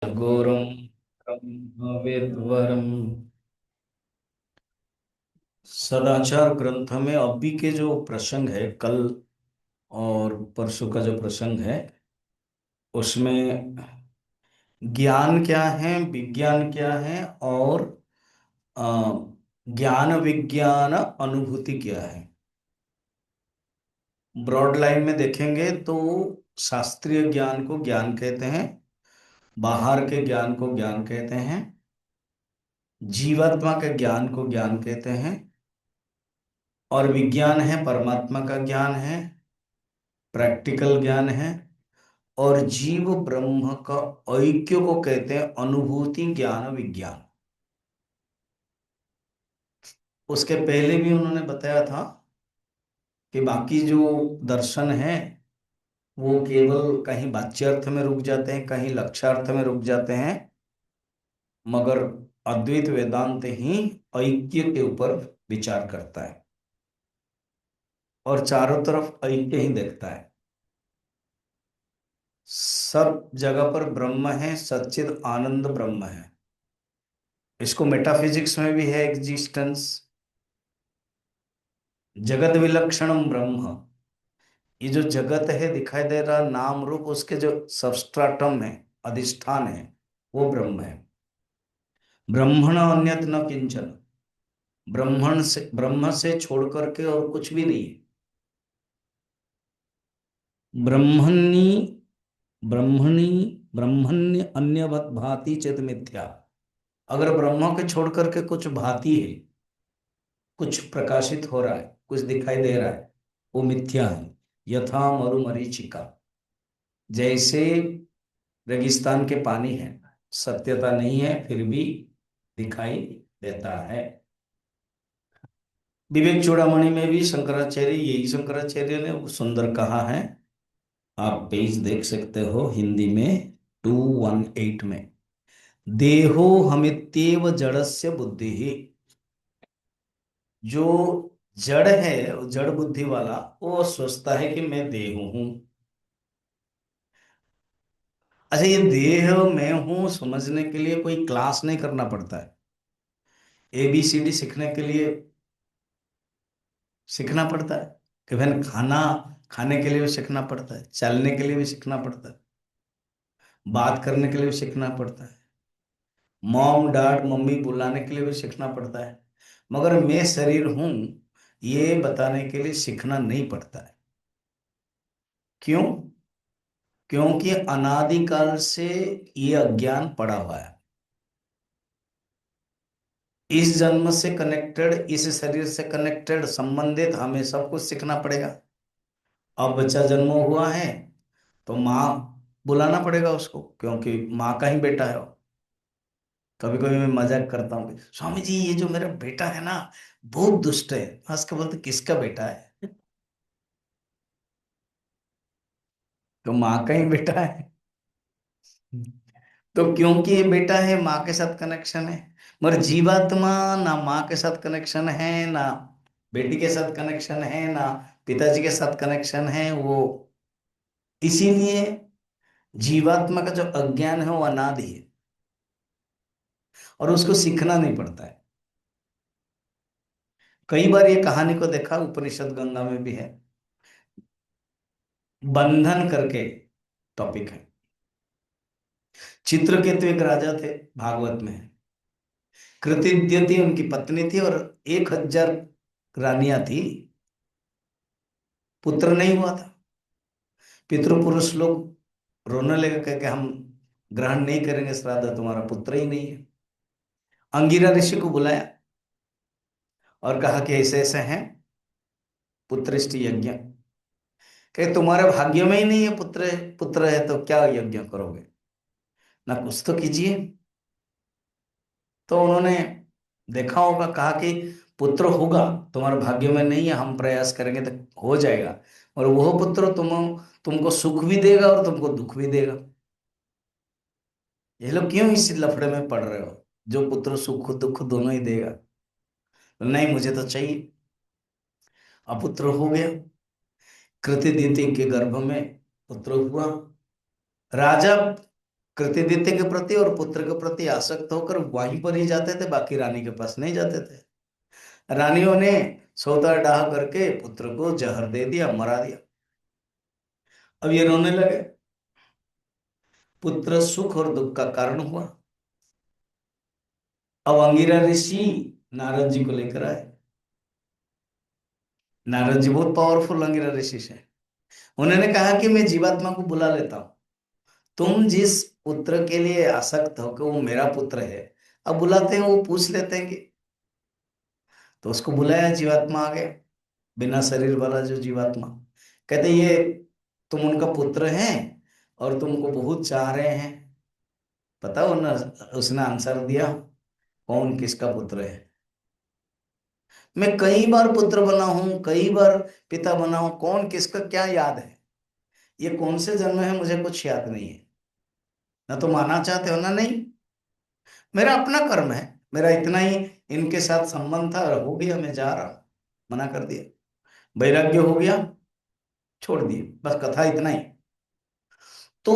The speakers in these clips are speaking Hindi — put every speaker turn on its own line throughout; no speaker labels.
गुरुं ब्रह्मविद्वरम्। सदाचार ग्रंथ में अभी के जो प्रसंग है, कल और परसों का जो प्रसंग है, उसमें ज्ञान क्या है, विज्ञान क्या है, और अ, ज्ञान विज्ञान अनुभूति क्या है। ब्रॉड लाइन में देखेंगे तो शास्त्रीय ज्ञान को ज्ञान कहते हैं, बाहर के ज्ञान को ज्ञान कहते हैं, जीवात्मा के ज्ञान को ज्ञान कहते हैं, और विज्ञान है परमात्मा का ज्ञान है, प्रैक्टिकल ज्ञान है, और जीव ब्रह्म का ऐक्य को कहते हैं अनुभूति ज्ञान विज्ञान। उसके पहले भी उन्होंने बताया था कि बाकी जो दर्शन है वो केवल कहीं वाच्यार्थ में रुक जाते हैं, कहीं लक्ष्यार्थ में रुक जाते हैं, मगर अद्वैत वेदांत ही ऐक्य के ऊपर विचार करता है और चारों तरफ ऐक्य ही देखता है। सब जगह पर ब्रह्म है, सच्चिद आनंद ब्रह्म है। इसको मेटाफिजिक्स में भी है एग्जिस्टेंस। जगत विलक्षणम ब्रह्म, ये जो जगत है दिखाई दे रहा नाम रूप, उसके जो सबस्ट्राटम है, अधिष्ठान है, वो ब्रह्म है। ब्रह्मण अन्यत न किंचन, ब्रह्म से छोड़ करके और कुछ भी नहीं है। ब्रह्मणि ब्रह्मणि ब्रह्मण्य अन्यवत भाति चित मिथ्या। अगर ब्रह्म के छोड़ करके कुछ भाती है, कुछ प्रकाशित हो रहा है, कुछ दिखाई दे रहा है, वो मिथ्या है। यथा मरुमरीचिका, जैसे रेगिस्तान के पानी है, सत्यता नहीं है फिर भी दिखाई देता है। विवेक चूड़ामणि में भी शंकराचार्य, यही शंकराचार्य ने वो सुंदर कहा है। आप पेज देख सकते हो हिंदी में, 218 में। देहो हमित्येव जड़स्य बुद्धि, जो जड़ है, वो जड़ बुद्धि वाला, वो सोचता है कि मैं देह हूं। अच्छा, ये देह मैं हूं समझने के लिए कोई क्लास नहीं करना पड़ता है। ABCD सीखने के लिए सीखना पड़ता है कि भाई खाना खाने के लिए भी सीखना पड़ता है, चलने के लिए भी सीखना पड़ता है, बात करने के लिए भी सीखना पड़ता है, मॉम डैड मम्मी बुलाने के लिए भी सीखना पड़ता है। मगर मैं शरीर हूं ये बताने के लिए सीखना नहीं पड़ता है। क्यों? क्योंकि अनादिकाल से ये अज्ञान पड़ा हुआ है। इस जन्म से कनेक्टेड, इस शरीर से कनेक्टेड, संबंधित हमें सब कुछ सीखना पड़ेगा। अब बच्चा जन्म हुआ है तो माँ बुलाना पड़ेगा उसको, क्योंकि माँ का ही बेटा है वो। कभी कभी मैं मजाक करता हूँ कि स्वामी जी ये जो मेरा बेटा है ना बहुत दुष्ट है। हंस के बोलते किसका बेटा है? तो माँ का ही बेटा है। तो क्योंकि ये बेटा है, माँ के साथ कनेक्शन है। मगर जीवात्मा ना माँ के साथ कनेक्शन है, ना बेटी के साथ कनेक्शन है, ना पिताजी के साथ कनेक्शन है। वो इसीलिए जीवात्मा का जो अज्ञान है वो अनादि है और उसको सीखना नहीं पड़ता है। कई बार ये कहानी को देखा, उपनिषद गंगा में भी है। बंधन करके टॉपिक है। चित्रकेतु एक राजा थे, भागवत में है। कृतिद्युति उनकी पत्नी थी और 1000 रानियां थी। पुत्र नहीं हुआ था। पितृपुरुष लोग रोने लगे, कह के हम ग्रहण नहीं करेंगे श्राद्ध, तुम्हारा पुत्र ही नहीं है। अंगिरा ऋषि को बुलाया और कहा कि ऐसे ऐसे हैं, पुत्रिष्ट यज्ञ। कहे तुम्हारे भाग्य में ही नहीं है पुत्र, पुत्र है तो क्या यज्ञ करोगे, ना कुछ तो कीजिए। तो उन्होंने देखा होगा, कहा कि पुत्र होगा, तुम्हारे भाग्य में नहीं है, हम प्रयास करेंगे तो हो जाएगा। और वह पुत्र तुमको सुख भी देगा और तुमको दुख भी देगा। ये लोग क्यों इस लफड़े में पड़ रहे हो, जो पुत्र सुख दुख दोनों ही देगा? तो नहीं, मुझे तो चाहिए। अपुत्र हो गया। कृतिदिति के गर्भ में पुत्र हुआ। राजा कृतिदित्य के प्रति और पुत्र के प्रति आसक्त होकर वहीं पर ही जाते थे, बाकी रानी के पास नहीं जाते थे। रानियों ने सौदा डाह करके पुत्र को जहर दे दिया, मरा दिया। अब ये रोने लगे। पुत्र सुख और दुख का कारण हुआ। अब अंगिरा ऋषि नारद जी को लेकर आए। नारद जी बहुत पावरफुल अंगिरा ऋषि से। उन्होंने कहा कि मैं जीवात्मा को बुला लेता हूं, तुम जिस पुत्र के लिए आसक्त हो कि वो मेरा पुत्र है, अब बुलाते हैं, वो पूछ लेते हैं कि। तो उसको बुलाया, जीवात्मा आ गया, बिना शरीर वाला जो जीवात्मा। कहते ये तुम उनका पुत्र हैं और तुमको बहुत चाह रहे हैं। पता हो ना, उसने आंसर दिया, कौन किसका पुत्र है। मैं कई बार पुत्र बना हूं, कई बार पिता बना हूं, कौन किसका क्या याद है। ये कौन से जन्म है मुझे कुछ याद नहीं है। ना तो मानना चाहते हो ना, नहीं। मेरा अपना कर्म है, मेरा इतना ही इनके साथ संबंध था और हो गया, मैं जा रहा हूं। मना कर दिया, वैराग्य हो गया, छोड़ दिए, बस कथा इतना ही। तो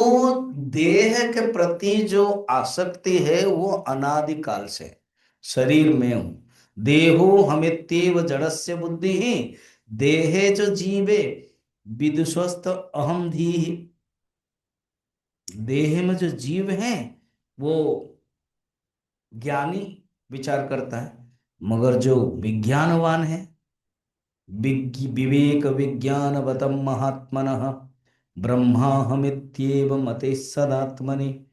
देह के प्रति जो आसक्ति है वो अनादिकाल से शरीर में हूं। देहो हमित्येव जड़स्य बुद्धि ही, देहे जो जीवे विदुषस्थ अहम धी। देह में जो जीव है वो ज्ञानी विचार करता है, मगर जो विज्ञानवान है, विवेक विज्ञानवतम महात्मनः ब्रह्माहमित्येव मते सदात्मनि।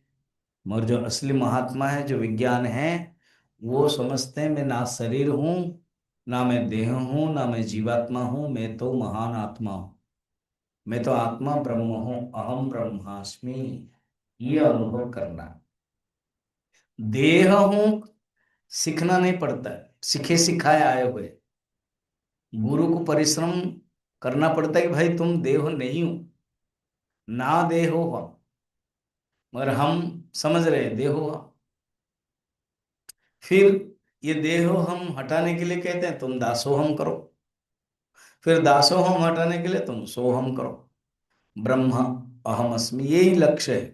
मगर जो असली महात्मा है, जो विज्ञान है, वो समझते हैं मैं ना शरीर हूं, ना मैं देह हूं, ना मैं जीवात्मा हूं, मैं तो महान आत्मा हूं। मैं तो आत्मा ब्रह्म हूं, अहम ब्रह्मास्मि। ये अनुभव करना। देह हूं सीखना नहीं पड़ता है, सीखे सिखाए आए हुए। गुरु को परिश्रम करना पड़ता है कि भाई तुम देह नहीं हो, ना देह हो हम। मगर हम समझ रहे देह हो हम। फिर ये देह हम हटाने के लिए कहते हैं तुम दासोहम करो। फिर दासोहम हटाने के लिए तुम सोहम करो। ब्रह्म अहम अस्मि, यही लक्ष्य है।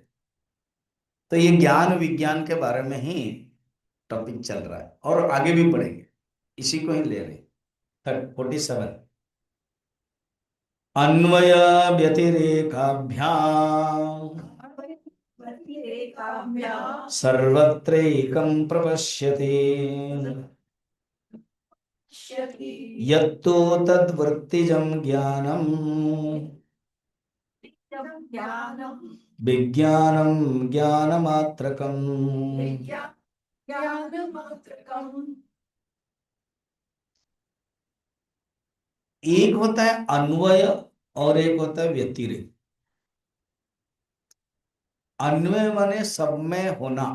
तो ये ज्ञान विज्ञान के बारे में ही टॉपिक चल रहा है और आगे भी पढ़ेंगे, इसी को ही ले रहे। 47 अन्वय व्यतिरेकाभ्याम सर्वत्रैकं प्रपश्यते यत्तो तद्वृत्तिजं ज्ञानम् विज्ञानं ज्ञानमात्रकम्। एक होता है अन्वय और एक होता है व्यतिरेक। अन्वय माने सब में होना,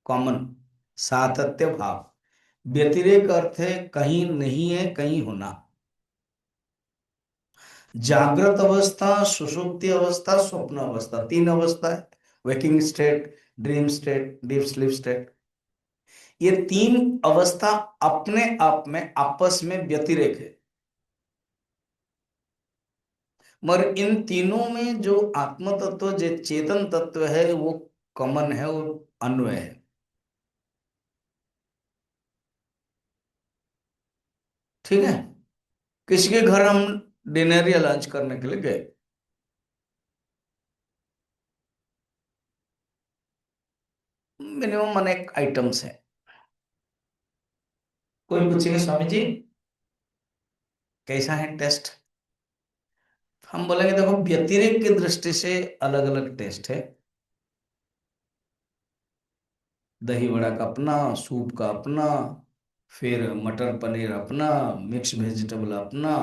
कॉमन, सातत्य भाव। व्यतिरेक अर्थ है कहीं नहीं है, कहीं होना। जागृत अवस्था, सुषुप्ति अवस्था, स्वप्न अवस्था, तीन अवस्था है। Waking state, dream state, deep sleep state. ये तीन अवस्था अपने आप में आपस में व्यतिरेक है। मगर इन तीनों में जो आत्म तत्व, जो चेतन तत्व है, वो कॉमन है, वो अन्वय है। ठीक है। किसी के घर हम डिनर या लंच करने के लिए गए, मिनिमम अनेक आइटम्स है। कोई पूछेगा स्वामी जी कैसा है टेस्ट, हम बोलेंगे देखो व्यतिरेक की दृष्टि से अलग अलग टेस्ट है। दही वड़ा का अपना, सूप का अपना, फिर मटर पनीर अपना, मिक्स वेजिटेबल अपना,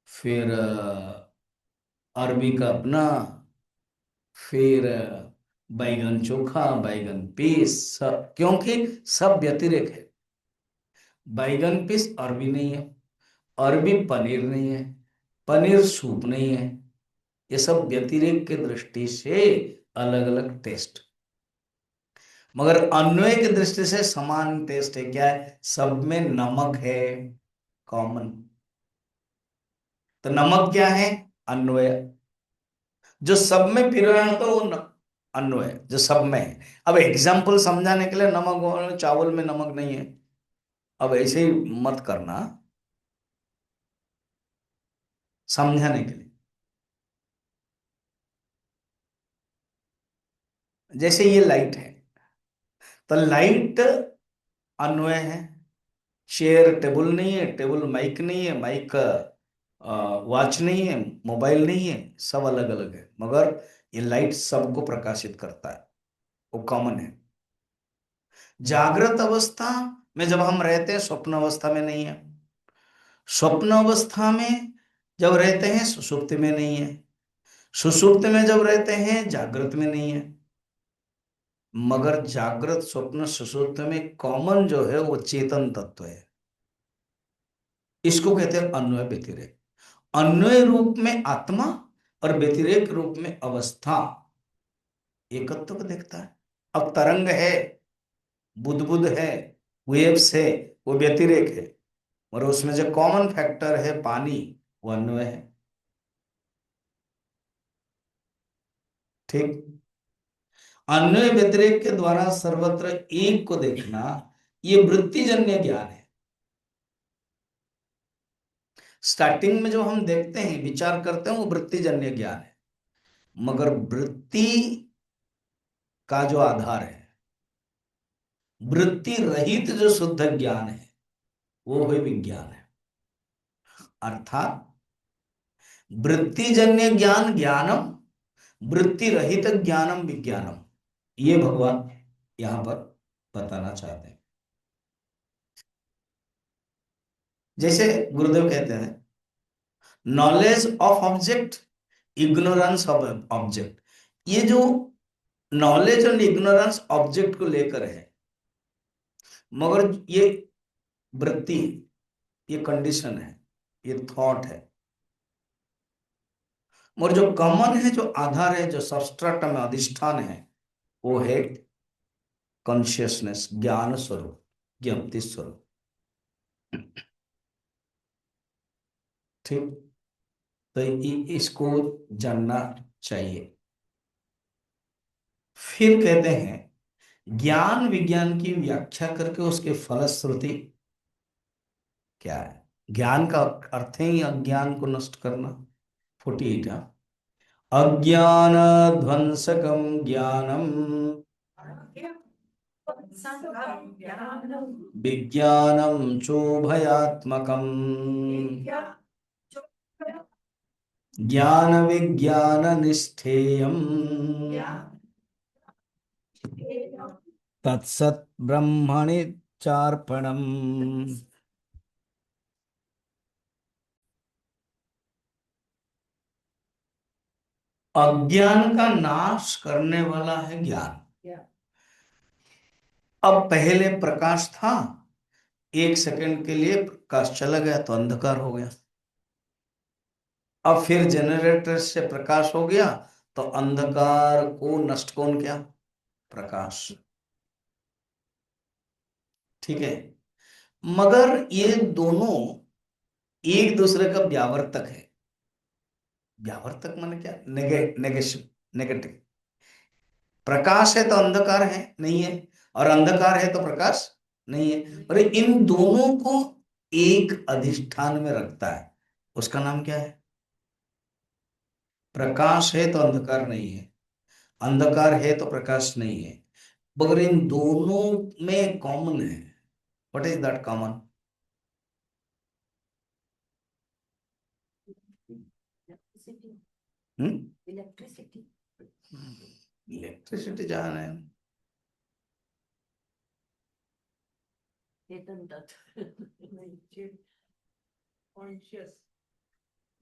फिर अरबी का अपना, फिर बैगन चोखा, बैगन पीस, सब, क्योंकि सब व्यतिरेक है। बैगन पीस अरबी नहीं है, अरबी पनीर नहीं है, पनीर सूप नहीं है। ये सब व्यतिरेक की दृष्टि से अलग अलग टेस्ट। मगर अन्वय की दृष्टि से समान टेस्ट है। क्या है? सब में नमक है, कॉमन। तो नमक क्या है? अन्वय। जो सब में फिर रहा है तो वो अन्वय जो सब में है। अब एग्जाम्पल समझाने के लिए, नमक और चावल में नमक नहीं है, अब ऐसे ही मत करना, समझाने के लिए। जैसे ये लाइट है, तो लाइट अन्वय है। चेयर टेबल नहीं है, टेबल माइक नहीं है, माइक वॉच नहीं है, मोबाइल नहीं है, सब अलग अलग है, मगर ये लाइट सबको प्रकाशित करता है, वो कॉमन है। जागृत अवस्था में जब हम रहते हैं, स्वप्न अवस्था में नहीं है। स्वप्न अवस्था में जब रहते हैं, सुषुप्ति में नहीं है। सुषुप्ति में जब रहते हैं, जागृत में नहीं है। मगर जागृत स्वप्न सुषुप्ति में कॉमन जो है वो चेतन तत्व है। इसको कहते हैं अन्वय व्यतिरेक। अन्वय रूप में आत्मा और व्यतिरेक रूप में अवस्था एकत्व को देखता है। अब तरंग है, बुदबुद है, वेव्स है, वो व्यतिरेक है, और उसमें जो कॉमन फैक्टर है पानी, वो अन्वय है। ठीक। अन्वय व्यतिरेक के द्वारा सर्वत्र एक को देखना, ये वृत्तिजन्य ज्ञान है। स्टार्टिंग में जो हम देखते हैं, विचार करते हैं, वो वृत्तिजन्य ज्ञान है। मगर वृत्ति का जो आधार है, वृत्ति रहित जो शुद्ध ज्ञान है, वो ही विज्ञान है। अर्थात वृत्तिजन्य ज्ञान ज्ञानम, वृत्ति रहित ज्ञानम विज्ञानम, ये भगवान यहां पर बताना चाहते हैं। जैसे गुरुदेव कहते हैं, knowledge of object, ignorance of object. ये जो नॉलेज और इग्नोरेंस ऑब्जेक्ट को लेकर है, मगर ये वृत्ति, ये कंडीशन है, ये थॉट है। और जो कॉमन है, जो आधार है, जो सबस्ट्रेट में अधिष्ठान है, वो है कॉन्शियसनेस, ज्ञान स्वरूप, ज्ञप्ति स्वरूप। ठीक। तो इसको जानना चाहिए। फिर कहते हैं, ज्ञान विज्ञान की व्याख्या करके उसके फलश्रुति क्या है। ज्ञान का अर्थ है ही अज्ञान को नष्ट करना। 48। अज्ञान ध्वंसकम ज्ञानम विज्ञानम चोभयात्मकम ज्ञान विज्ञान निष्ठेयम तत्सत् ब्रह्मणि चार्पणम। अज्ञान का नाश करने वाला है ज्ञान। अब पहले प्रकाश था, एक सेकंड के लिए प्रकाश चला गया तो अंधकार हो गया। अब फिर जनरेटर से प्रकाश हो गया, तो अंधकार को नष्ट कौन किया? प्रकाश। ठीक है। मगर ये दोनों एक दूसरे का व्यावर्तक है। व्यावर्तक माने क्या? Negation, negative. प्रकाश है तो अंधकार है नहीं है, और अंधकार है तो प्रकाश नहीं है, और इन दोनों को एक अधिष्ठान में रखता है। उसका नाम क्या है? प्रकाश है तो अंधकार नहीं है, अंधकार है तो प्रकाश नहीं है, मगर इन दोनों में कॉमन है। What is that common? Electricity. Electricity जहां है,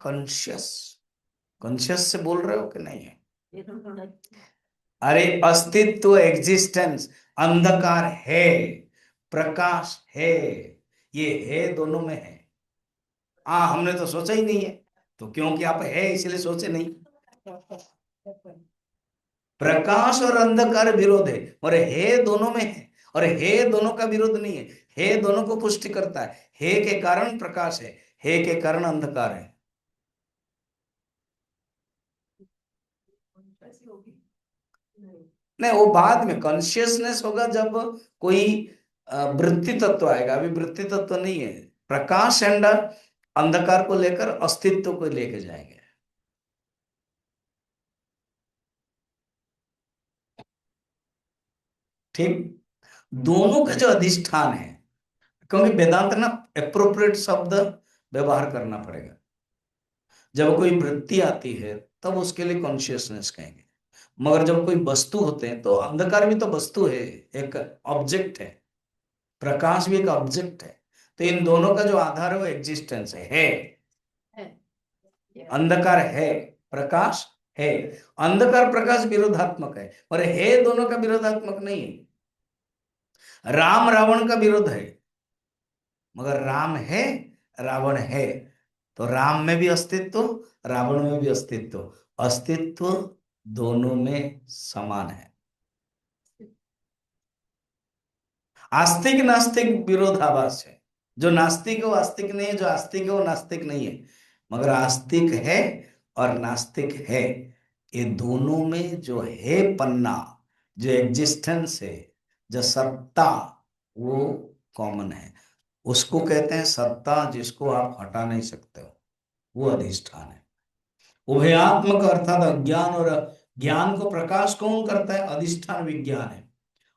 कॉन्शियस, कॉन्शियस से बोल रहे हो कि नहीं है? अरे अस्तित्व, एग्जिस्टेंस। अंधकार है, प्रकाश है, ये है दोनों में है। हाँ, हमने तो सोचा ही नहीं है, तो क्योंकि आप है इसलिए सोचे नहीं। प्रकाश और अंधकार विरोध है, और हे दोनों में है, और हे दोनों का विरोध नहीं है। हे दोनों को पुष्टि करता है। हे के कारण प्रकाश है, हे के कारण अंधकार है। नहीं, वो बाद में कॉन्शियसनेस होगा जब कोई वृत्ति तत्व आएगा, अभी वृत्ति तत्व नहीं है। प्रकाश एंड अंधकार को लेकर अस्तित्व को लेके जाएंगे। ठीक, दोनों का जो अधिष्ठान है, क्योंकि वेदांत ना एप्रोप्रिएट शब्द व्यवहार करना पड़ेगा। जब कोई वृत्ति आती है तब उसके लिए कॉन्शियसनेस कहेंगे, मगर जब कोई वस्तु होते हैं तो अंधकार भी तो वस्तु है, एक ऑब्जेक्ट है, प्रकाश भी एक ऑब्जेक्ट है। तो इन दोनों का जो आधार है वो एग्जिस्टेंस है। अंधकार है, प्रकाश है। अंधकार प्रकाश विरोधात्मक है, और है दोनों का विरोधात्मक नहीं है। राम रावण का विरोध है, मगर राम है, रावण है। तो राम में भी अस्तित्व, रावण में भी अस्तित्व, अस्तित्व दोनों में समान है। आस्तिक नास्तिक विरोधाभास है। जो नास्तिक है वो आस्तिक नहीं है, जो आस्तिक है वो नास्तिक नहीं है। मगर आस्तिक है और नास्तिक है, ये दोनों में जो है पन्ना, जो एग्जिस्टेंस है, जो सत्ता, वो कॉमन है। उसको कहते हैं सत्ता, जिसको आप हटा नहीं सकते हो, वो अधिष्ठान है। उभयात्मक अर्थात अज्ञान और ज्ञान को प्रकाश कौन करता है? अधिष्ठान विज्ञान है।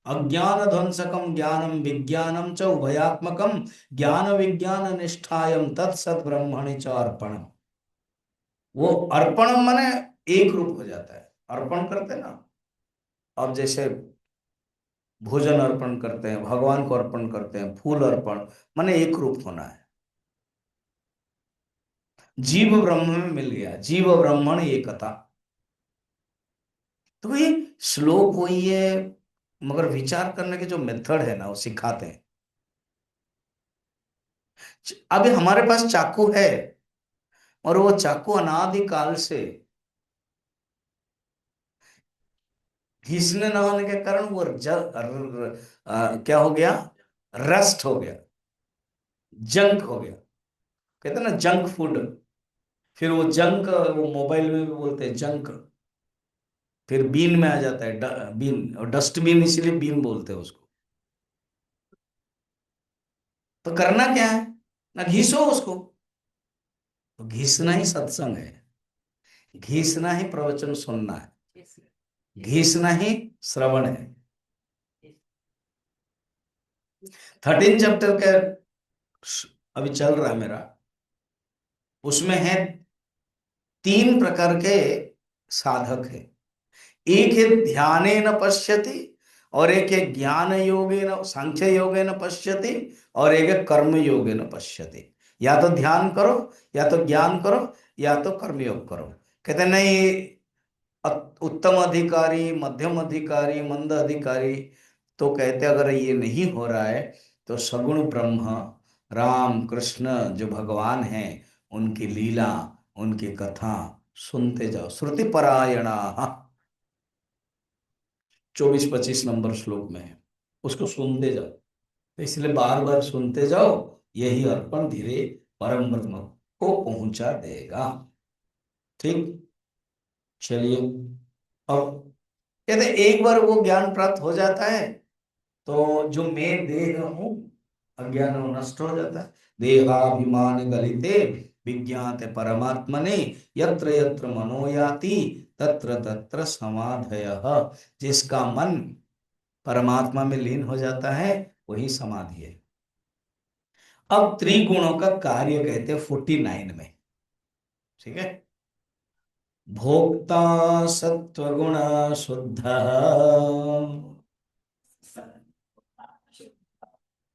अज्ञान ध्वंसकम ज्ञानम विज्ञानम च उभयात्मकम ज्ञान विज्ञान निष्ठायम तत्सत ब्रह्मणि च अर्पणम। वो अर्पण माने एक रूप हो जाता है। अर्पण करते हैं ना, अब जैसे भोजन अर्पण करते हैं, भगवान को अर्पण करते हैं, फूल अर्पण, माने एक रूप होना है। जीव ब्रह्म में मिल गया, जीव ब्रह्मण एकता। तो ये श्लोक वही है, मगर विचार करने के जो मेथड है ना, वो सिखाते हैं। अभी हमारे पास चाकू है, और वो चाकू अनादि काल से घिसने न होने के कारण वो क्या हो गया? रस्ट हो गया, जंक हो गया। कहते हैं ना जंक फूड। फिर वो जंक, वो मोबाइल में भी बोलते हैं जंक। फिर बीन में आ जाता है, बीन, और डस्टबिन इसीलिए बीन बोलते हैं उसको। तो करना क्या है? ना घिसो उसको। तो घिसना ही सत्संग है, घिसना ही प्रवचन सुनना है, घिसना ही श्रवण है। 13 चैप्टर के अभी चल रहा है मेरा, उसमें है 3 प्रकार के साधक है। एक है ध्याने न पश्यति, और एक है ज्ञान योगे न, सांख्य योगे न पश्यति, और एक है कर्म योगे न पश्यति। या तो ध्यान करो, या तो ज्ञान करो, या तो कर्मयोग करो। कहते नहीं, उत्तम अधिकारी, मध्यम अधिकारी, मंद अधिकारी। तो कहते अगर ये नहीं हो रहा है तो सगुण ब्रह्म, राम कृष्ण जो भगवान हैं, उनकी लीला, उनकी कथा सुनते जाओ। श्रुति परायणा, 24-25 नंबर श्लोक में है, उसको सुनते जाओ। तो इसलिए बार बार सुनते जाओ, यही अर्पण धीरे परम ब्रह्म को पहुंचा देगा। ठीक, चलिए। अब कहते एक बार वो ज्ञान प्राप्त हो जाता है तो जो मैं देह हूं, अज्ञान वो नष्ट हो जाता है। देहाभिमान गलिते विज्ञाते परमात्मने, यत्र यत्र मनो याति तत्र तत्र समाधयः। जिसका मन परमात्मा में लीन हो जाता है वही समाधि है। अब त्रिगुणों का कार्य कहते हैं 49 में। ठीक है। भोक्ता सत्वगुण शुद्ध,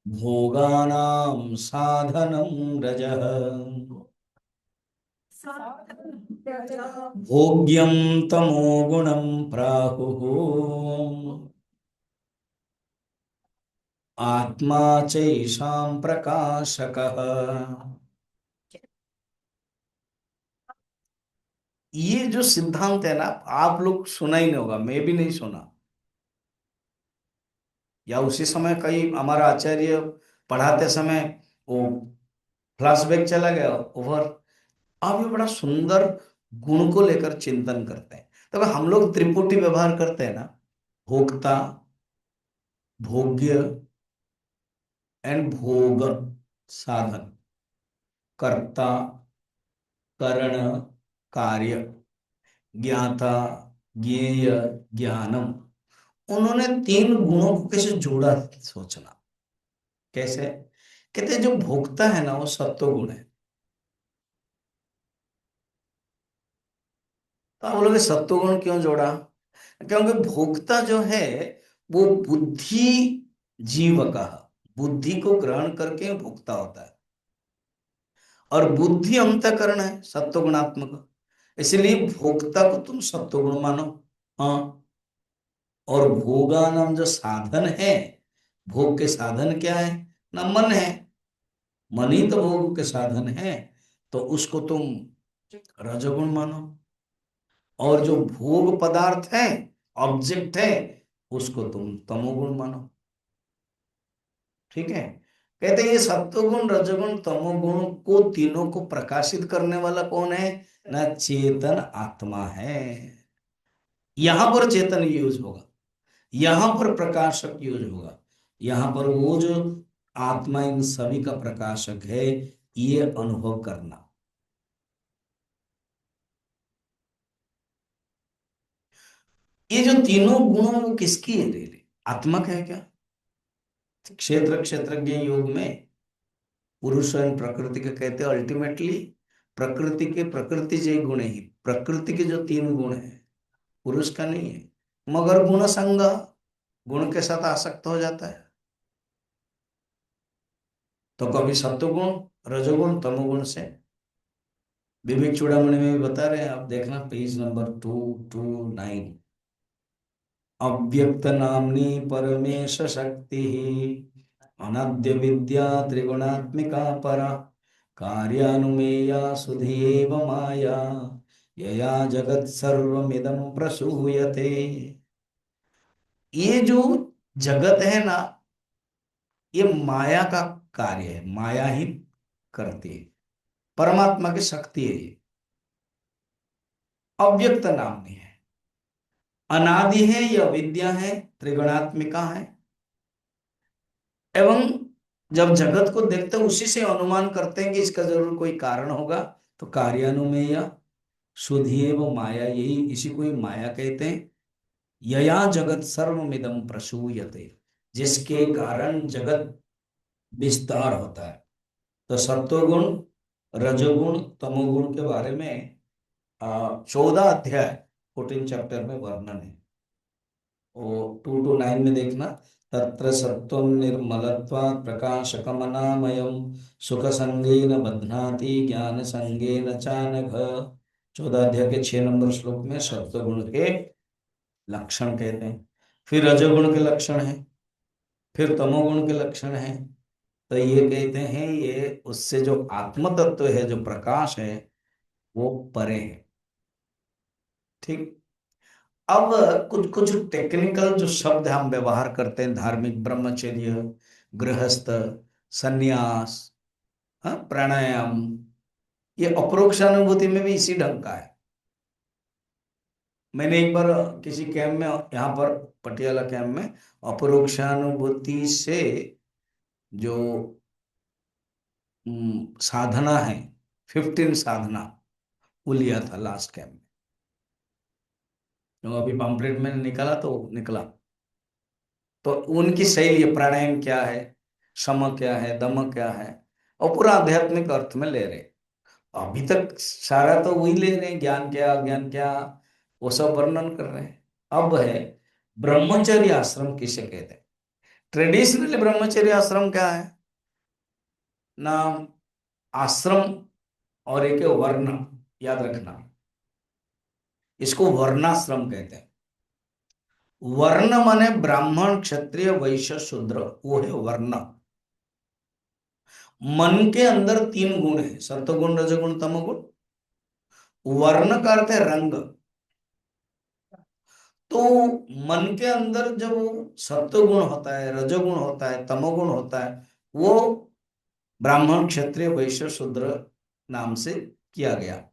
भोगानां साधनं रजः, भोग्यं तमो गुणं प्राहुः, आत्मा चैषां प्रकाशकः। ये जो सिद्धांत है ना, आप लोग सुना ही नहीं होगा, मैं भी नहीं सुना। या उसी समय कई हमारा आचार्य पढ़ाते समय वो फ्लैशबैक चला गया ओवर। आप ये बड़ा सुंदर गुण को लेकर चिंतन करते हैं। तो अगर हम लोग त्रिपुटी व्यवहार करते हैं ना, भोक्ता, भोग्य एंड भोग, साधन, कर्ता, करण, कार्य, ज्ञाता, ज्ञेय, ज्ञानम। उन्होंने तीन गुणों को कैसे जोड़ा, सोचना कैसे। कहते हैं जो भोक्ता है ना वो सत्व गुण है। तो आप बोलोगे सत्व गुण क्यों जोड़ा? क्योंकि भोक्ता जो है वो बुद्धि जीव का, बुद्धि को ग्रहण करके भोक्ता होता है, और बुद्धि अंतःकरण है सत्व गुणात्मक, इसलिए भोक्ता को तुम सत्व गुण मानो। हाँ, और भोगानाम जो साधन है, भोग के साधन क्या है ना, मन है, मन ही तो भोग के साधन है, तो उसको तुम रजोगुण मानो। और जो भोग पदार्थ है, ऑब्जेक्ट है, उसको तुम तमोगुण मानो। ठीक है। कहते हैं ये सत्वगुण रजोगुण तमोगुण को तीनों को प्रकाशित करने वाला कौन है ना, चेतन आत्मा है। यहां पर चेतन यूज होगा, यहां पर प्रकाशक यूज होगा, यहां पर वो जो आत्मा इन सभी का प्रकाशक है, ये अनुभव करना। ये जो तीनों गुणों वो किसकी है, रेले आत्मा का है क्या? क्षेत्र क्षेत्रज्ञ योग में पुरुष एंड प्रकृति के कहते हैं अल्टीमेटली प्रकृति के प्रकृति जय गुण ही, प्रकृति के जो तीन गुण है पुरुष का नहीं है, मगर गुण संग, गुण के साथ आसक्त हो जाता है। तो कभी सत्वगुण रजोगुण तमोगुण से, विवेक चूड़ामणि में भी बता रहे हैं, आप देखना पेज नंबर 229। अव्यक्त नामनी परमेश शक्ति, अनद्य विद्या त्रिगुणात्मिका परा, कार्यानुमेया सुधीव माया, यया जगत सर्वमिदं प्रसूयते। ये जो जगत है ना, ये माया का कार्य है, माया ही करती है, परमात्मा की शक्ति है ये। अव्यक्त नामनी है, अनादि है, यह विद्या है, त्रिगुणात्मिका है, एवं जब जगत को देखते हैं उसी से अनुमान करते हैं कि इसका जरूर कोई कारण होगा। तो कार्यानुमेय सुधीव माया, यही इसी को ही माया कहते हैं। यया जगत सर्वमिदं प्रसूयते, जिसके कारण जगत विस्तार होता है। तो सत्वगुण रजोगुण तमोगुण के बारे में 14 अध्याय 14 चैप्टर में वर्णन है, वो 2 to 9 में देखना। तत्र सत्त्वं निर्मलत्वात् प्रकाशकमनामयं, सुख संगेन बध्नाति ज्ञान संगेन चानघ। 14 अध्याय के 6 नंबर श्लोक में सत्वगुण के लक्षण कहते हैं, फिर रजोगुण के लक्षण है, फिर तमोगुण के लक्षण है। तो ये कहते हैं ये उससे जो आत्म तत्व है, जो प्रकाश है, वो परे है। ठीक। अब कुछ कुछ टेक्निकल जो शब्द हम व्यवहार करते हैं, धार्मिक, ब्रह्मचर्य, गृहस्थ, सन्यास, हाँ, प्राणायाम, ये अपरोक्षानुभूति में भी इसी ढंग का है। मैंने एक बार किसी कैंप में, यहाँ पर पटियाला कैंप में, अपरोक्षानुभूति से जो साधना है, 15 साधना, वो लिया था लास्ट कैंप में। तो अभी पम्पलेट मैंने निकाला तो निकला, तो उनकी शैली है, प्राणायाम क्या है, सम क्या है, दम क्या है, और पूरा आध्यात्मिक अर्थ में ले रहे। अभी तक सारा तो वही ले रहे हैं, ज्ञान क्या अज्ञान क्या, वो सब वर्णन कर रहे हैं। अब है ब्रह्मचर्य आश्रम किसे कहते हैं। ट्रेडिशनली ब्रह्मचर्य आश्रम क्या है ना, आश्रम और एक है वर्ण, याद रखना, इसको वर्णाश्रम कहते हैं। वर्ण माने ब्राह्मण क्षत्रिय वैश्य शूद्र, वो है वर्ण। मन के अंदर तीन गुण है, सत्वगुण रजोगुण तमोगुण। वर्ण का अर्थ है रंग। तो मन के अंदर जब सत्वगुण होता है, रजोगुण होता है, तमोगुण होता है, वो ब्राह्मण क्षत्रिय वैश्य शूद्र नाम से किया गया,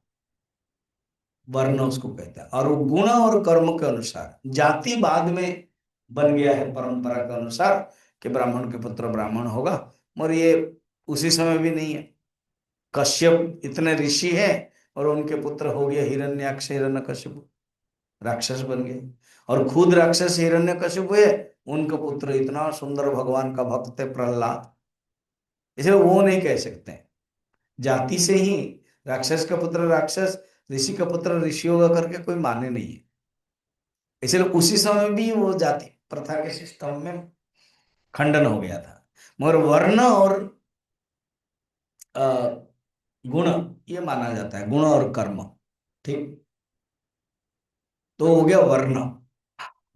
वर्ण उसको कहता है। और वो गुण और कर्म के अनुसार, जाति बाद में बन गया है परंपरा के अनुसार कि ब्राह्मण के पुत्र ब्राह्मण होगा, और ये उसी समय भी नहीं है। कश्यप इतने ऋषि हैं और उनके पुत्र हो गए हिरण्याक्ष हिरण्यकशिपु, राक्षस बन गए। और खुद राक्षस हिरण्यकशिपु हुए, उनका पुत्र इतना सुंदर भगवान का भक्त है प्रहलाद, इसलिए वो नहीं कह सकते हैं। जाति से ही राक्षस का पुत्र राक्षस, ऋषि का पुत्र ऋषि होगा करके कोई माने नहीं है। इसलिए उसी समय भी वो जाति प्रथा के सिस्टम में खंडन हो गया था। मगर वर्ण और अ, गुण ये माना जाता है, गुण और कर्म। ठीक, तो हो गया वर्ण।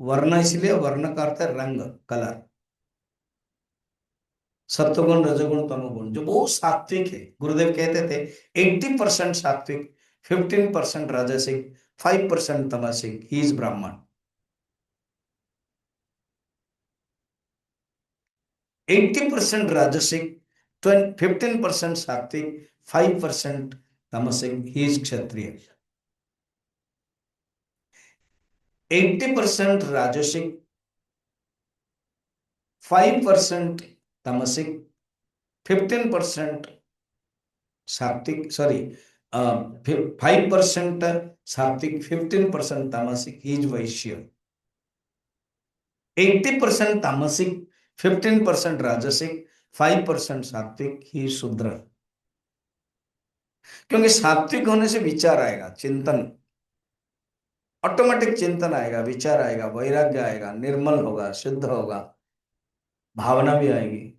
वर्ण इसलिए वर्ण का अर्थ है रंग, कलर। सत्वगुण रजोगुण तमोगुण जो बहुत सात्विक है, गुरुदेव कहते थे 80% सात्विक, 15% राजसिक, 5% तमसिक, ही इज ब्राह्मण। 80% राजसिक, 15% सात्विक, 5% तमसिक, ही इज क्षत्रिय। 80% राजसिक, 5% तमसिक, 15% सात्विक, सॉरी 5% सात्विक, 15% तामसिक, ही इज वैश्य। 80% तामसिक, 15% राजसिक, 5% सात्विक, ही इज शूद्र। क्योंकि सात्विक होने से विचार आएगा, चिंतन, ऑटोमेटिक चिंतन आएगा, विचार आएगा, वैराग्य आएगा, निर्मल होगा, शुद्ध होगा, भावना भी आएगी।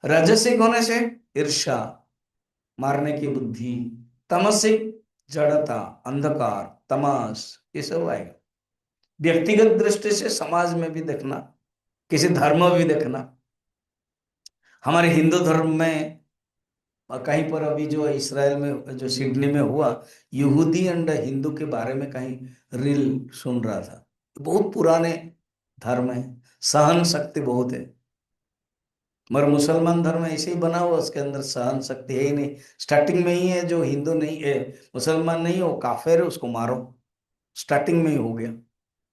राजसिक होने से ईर्ष्या, मारने की बुद्धि, तमसिक जड़ता, अंधकार, तमाश, ये सब आएगा। व्यक्तिगत दृष्टि से समाज में भी देखना, किसी धर्म में भी देखना। हमारे हिंदू धर्म में कहीं पर अभी जो इसराइल में जो सिडनी में हुआ, यहूदी एंड हिंदू के बारे में कहीं रील सुन रहा था। बहुत पुराने धर्म है, सहन शक्ति बहुत है। मगर मुसलमान धर्म ऐसे ही बना हुआ, उसके अंदर सहन शक्ति है ही नहीं। स्टार्टिंग में ही है, जो हिंदू नहीं है, मुसलमान नहीं है, वो काफिर है, उसको मारो। स्टार्टिंग में ही हो गया।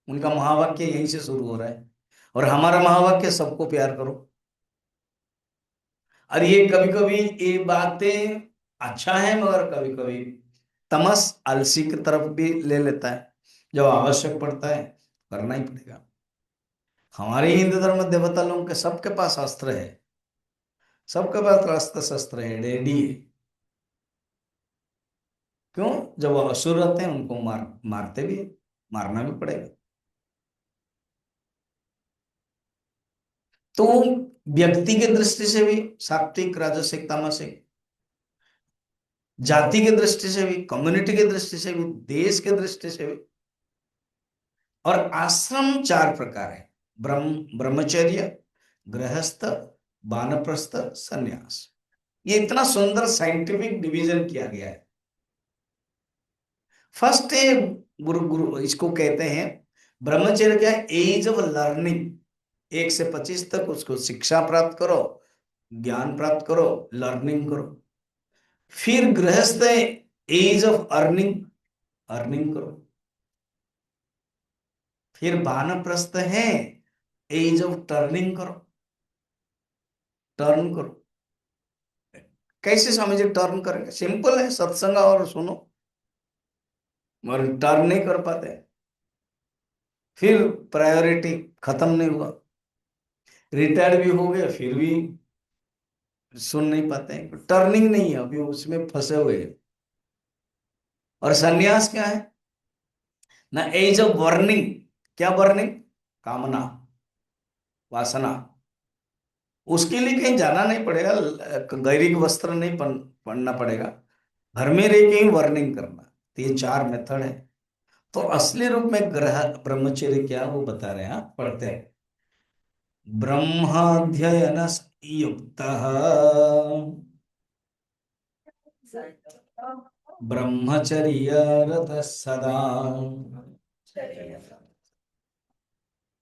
उनका महावाक्य यहीं से शुरू हो रहा है। और हमारा महावाक्य सबको प्यार करो। और ये कभी कभी ये बातें अच्छा है, मगर कभी कभी तमस आलसी की तरफ भी ले लेता है। जब आवश्यक पड़ता है करना ही पड़ेगा। हमारे हिंदू धर्म में देवता लोगों के सबके पास अस्त्र है, सबके पास अस्त्र शस्त्र है, रेडी है। क्यों? जब वो असुर रहते हैं उनको मारते भी है, मारना भी पड़ेगा। तो व्यक्ति की दृष्टि से भी सात्विक राजसिक तामसिक, जाति की दृष्टि से भी, कम्युनिटी की दृष्टि से भी, देश की दृष्टि से भी। और आश्रम 4 प्रकार है, ब्रह्मचर्य, गृहस्थ, वानप्रस्थ, सन्यास। ये इतना सुंदर साइंटिफिक डिवीजन किया गया है। फर्स्ट है गुरु गुरु इसको कहते हैं ब्रह्मचर्य, क्या है? As of learning. 1 से 25 तक उसको शिक्षा प्राप्त करो, ज्ञान प्राप्त करो, लर्निंग करो। फिर गृहस्थ है, एज ऑफ अर्निंग, अर्निंग करो। फिर वानप्रस्थ है, एज ऑफ टर्निंग करो, टर्न करो। कैसे समझे टर्न करेंगे? सिंपल है, सत्संग और सुनो, मगर टर्न नहीं कर पाते। फिर प्रायोरिटी खत्म नहीं हुआ, रिटायर्ड भी हो गए फिर भी सुन नहीं पाते हैं, टर्निंग नहीं है, अभी उसमें फंसे हुए हैं। और सन्यास क्या है ना? Age of burning. क्या बर्निंग? कामना, वासना। उसके लिए कहीं जाना नहीं पड़ेगा, गैरिक वस्त्र नहीं पहनना पड़ेगा, घर में रह के ही वर्निंग करना। तो ये 4 मेथड है। तो असली रूप में ग्रह ब्रह्मचर्य क्या, वो बता रहे हैं, आप पढ़ते हैं। ब्रह्माध्ययन युक्त ब्रह्मचर्य रत सदा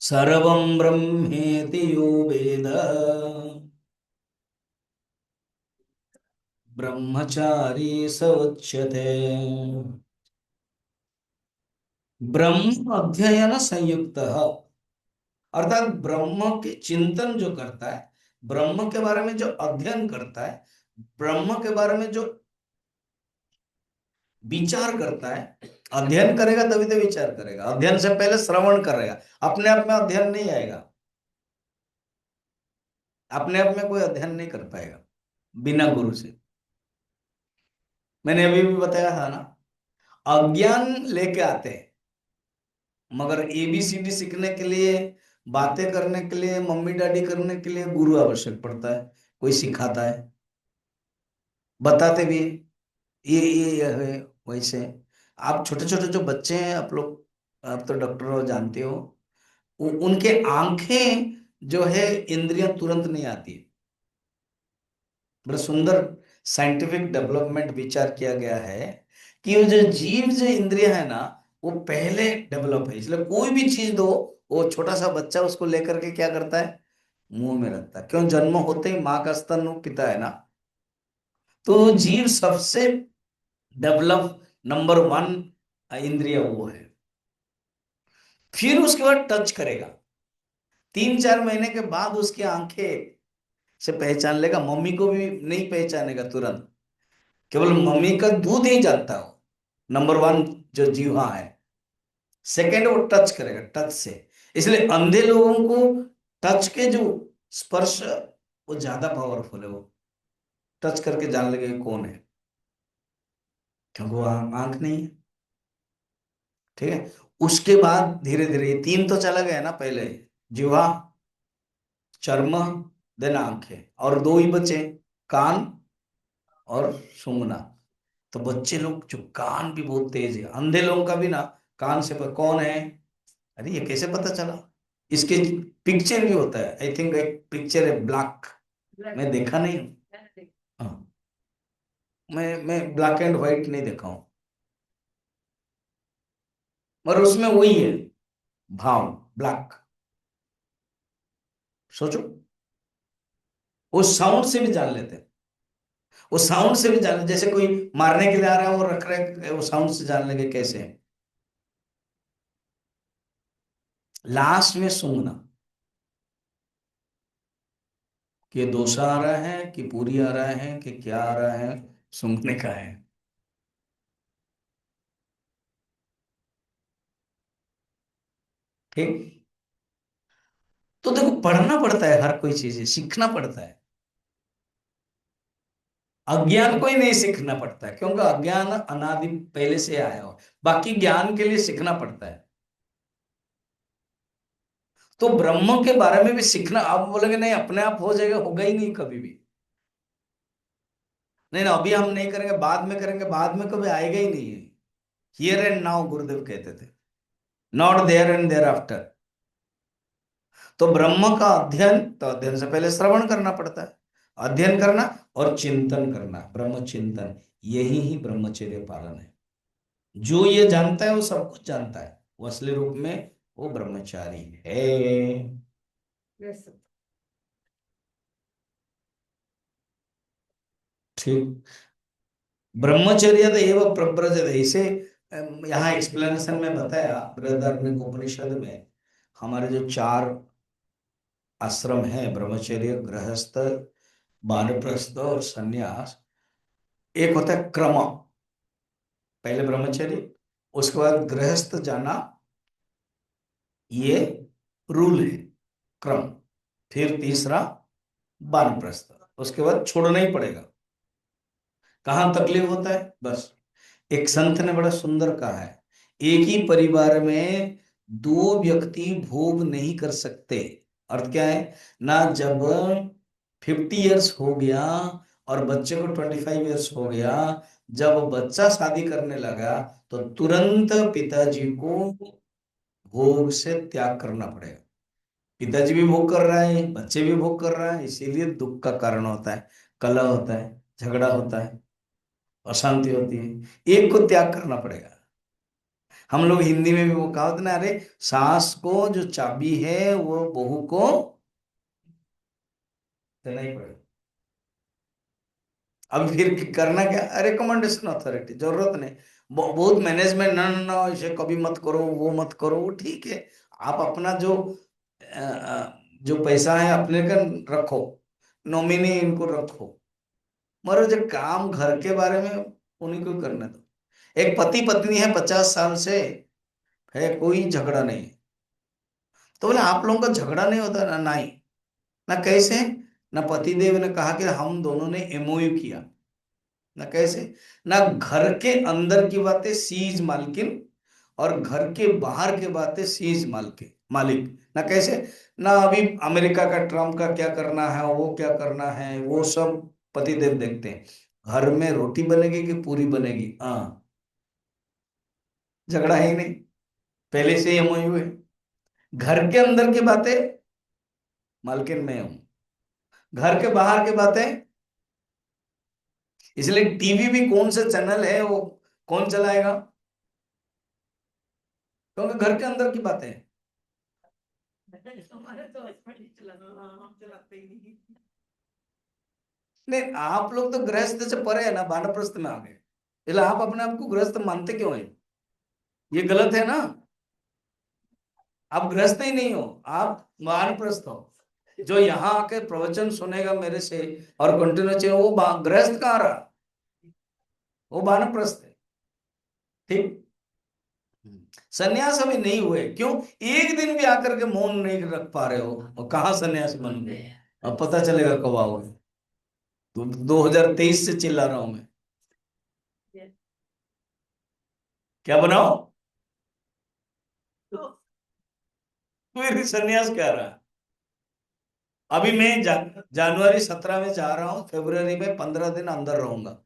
सर्वं ब्रह्मेति यो वेद ब्रह्मचारी स उच्यते। ब्रह्म अध्ययन संयुक्त, अर्थात ब्रह्म के चिंतन जो करता है, ब्रह्म के बारे में जो अध्ययन करता है, ब्रह्म के बारे में जो विचार करता है, अध्ययन करेगा तभी तो विचार करेगा। अध्ययन से पहले श्रवण करेगा, अपने आप में अध्ययन नहीं आएगा, अपने आप में कोई अध्ययन नहीं कर पाएगा बिना गुरु से। मैंने अभी भी बताया था ना, अज्ञान लेके आते हैं, मगर एबीसीडी सीखने के लिए, बातें करने के लिए, मम्मी डैडी करने के लिए गुरु आवश्यक पड़ता है, कोई सिखाता है, बताते भी हैं, ये है। वैसे आप छोटे छोटे जो बच्चे हैं, आप लोग, आप तो डॉक्टर हो, जानते हो, उनके आंखें जो है, इंद्रियां तुरंत नहीं आती है। बड़ा सुंदर साइंटिफिक डेवलपमेंट विचार किया गया है कि वो जो जीव जो इंद्रिय है ना, वो पहले डेवलप है। इसलिए कोई भी चीज दो, वो छोटा सा बच्चा उसको लेकर के क्या करता है, मुंह में रखता है। क्यों? जन्म होते ही माँ का स्तन वो पिता है ना। तो जीव सबसे डेवलप नंबर वन इंद्रिय वो है। फिर उसके बाद टच करेगा, 3-4 महीने के बाद उसकी आंखें से पहचान लेगा, मम्मी को भी नहीं पहचानेगा तुरंत, केवल मम्मी का दूध ही जानता हो। नंबर वन जो जीवा है। सेकंड वो टच करेगा, टच से। इसलिए अंधे लोगों को टच के जो स्पर्श, वो ज्यादा पावरफुल है। वो टच करके जान लेंगे कौन है, क्योंकि वो आंख नहीं है। ठीक है। उसके बाद धीरे धीरे, 3 तो चला गया ना पहले, जीवा, चर्म, देन आंखें, और 2 ही बचे, कान और सूंघना। तो बच्चे लोग जो कान भी बहुत तेज है, अंधे लोगों का भी ना, कान से पर कौन है, अरे ये कैसे पता चला, इसके पिक्चर भी होता है। आई थिंक एक पिक्चर है ब्लैक, मैं देखा नहीं हूँ। हाँ, मैं ब्लैक एंड व्हाइट नहीं देखा हूँ, मगर उसमें वही है भाव, ब्लैक। सोचो, वो साउंड से भी जान लेते हैं, वो साउंड से भी जान, जैसे कोई मारने के लिए आ रहा है, वो रख रहे हैं, वो साउंड से जान लेंगे कैसे है। लास्ट में सूंघना, कि ये डोसा आ रहा है कि पूरी आ रहा है कि क्या आ रहा है, सूंघने का है। ठीक। तो देखो, पढ़ना पड़ता है, हर कोई चीज सीखना पड़ता है। अज्ञान को ही नहीं सीखना पड़ता है, क्योंकि अज्ञान अनादि पहले से आया हो। बाकी ज्ञान के लिए सीखना पड़ता है। तो ब्रह्म के बारे में भी सीखना। आप बोलेंगे नहीं अपने आप हो जाएगा, होगा ही नहीं कभी भी। नहीं ना, अभी हम नहीं करेंगे, बाद में करेंगे, बाद में कभी आएगा ही नहीं है। हियर एंड नाउ गुरुदेव कहते थे, not there and there after. तो ब्रह्म का अध्ययन, तो अध्ययन से पहले श्रवण करना पड़ता है, अध्ययन करना और चिंतन करना, ब्रह्म चिंतन, यही ही ब्रह्मचर्य पालन है। जो ये जानता है वो सब कुछ जानता है, वो असली रूप में वो ब्रह्मचारी है। ठीक। ब्रह्मचर्य तो एवं प्रव्रजत, इसे यहाँ एक्सप्लेनेशन में बताया बृहदारण्यक उपनिषद में। हमारे जो 4 आश्रम है, ब्रह्मचर्य, गृहस्थ, वानप्रस्थ और संन्यास। एक होता है क्रम, पहले ब्रह्मचर्य, उसके बाद गृहस्थ जाना, ये रूल है, क्रम। फिर तीसरा वानप्रस्थ, उसके बाद छोड़ना ही पड़ेगा। कहाँ तकलीफ होता है, बस। एक संत ने बड़ा सुंदर कहा है, एक ही परिवार में 2 व्यक्ति भोग नहीं कर सकते। अर्थ क्या है ना, जब 50 इयर्स हो गया और बच्चे को 25 इयर्स हो गया, जब बच्चा शादी करने लगा, तो तुरंत पिताजी को भोग से त्याग करना पड़ेगा। पिताजी भी भोग कर रहा है, बच्चे भी भोग कर रहा है, इसीलिए दुख का कारण होता है, कलह होता है, झगड़ा होता है, अशांति होती है। एक को त्याग करना पड़ेगा। हम लोग हिंदी में भी वो कहावत ना, अरे सास को जो चाबी है वो बहू को देना ही पड़ेगा। अब फिर करना क्या, रिकमेंडेशन अथॉरिटी, जरूरत नहीं। बहुत मैनेजमेंट, ना ना ना इसे कभी मत करो, वो मत करो, वो ठीक है। आप अपना जो जो पैसा है अपने का रखो, नॉमिनी इनको रखो, मगर जो काम घर के बारे में उन्हीं को करने दो। एक पति पत्नी है 50 साल से, है कोई झगड़ा नहीं है, तो बोले आप लोगों का झगड़ा नहीं होता ना? नहीं। ना कैसे? ना पति देव ने कहा कि हम दोनों ने एमओयू किया, ना कैसे, ना घर के अंदर की बातें सीज मालकिन, और घर के बाहर के बातें सीज मालकिन मालिक, ना कैसे, ना अभी अमेरिका का ट्रम्प का क्या करना है, वो क्या करना है, वो सब पति देव देखते हैं। घर में रोटी बनेगी कि पूरी बनेगी, हाँ, झगड़ा है ही नहीं, पहले से ही एमओयू है। घर के अंदर की बातें मालकिन मैं हूं, घर के बाहर की बातें, इसलिए टीवी भी कौन से चैनल है वो कौन चलाएगा, क्योंकि घर के अंदर की बातें हैं।
हमारे तो हस्बैंड ही चलाना, हम चलाते ही नहीं।
नहीं, आप लोग तो गृहस्थ से परे है ना, वानप्रस्थ में आ गए, इसलिए आप अपने आप को गृहस्थ मानते क्यों हैं? ये गलत है ना। आप गृहस्थ ही नहीं हो, आप वानप्रस्थ हो। जो यहाँ आके प्रवचन सुनेगा मेरे से और कंटिन्यू चाहिए, वो गृहस्थ कहाँ रहा, वो वानप्रस्थ है। ठीक। सन्यास अभी नहीं हुए, क्यों? एक दिन भी आकर के मौन नहीं रख पा रहे हो, और कहाँ सन्यास बन गए? अब पता चलेगा कब आओगे। तो 2023 से चिल्ला रहा हूं मैं, क्या बनाओ,
तो
फिर सन्यास क्या रहा? अभी मैं जनवरी 17 में जा रहा हूँ, फरवरी में 15 दिन अंदर रहूंगा।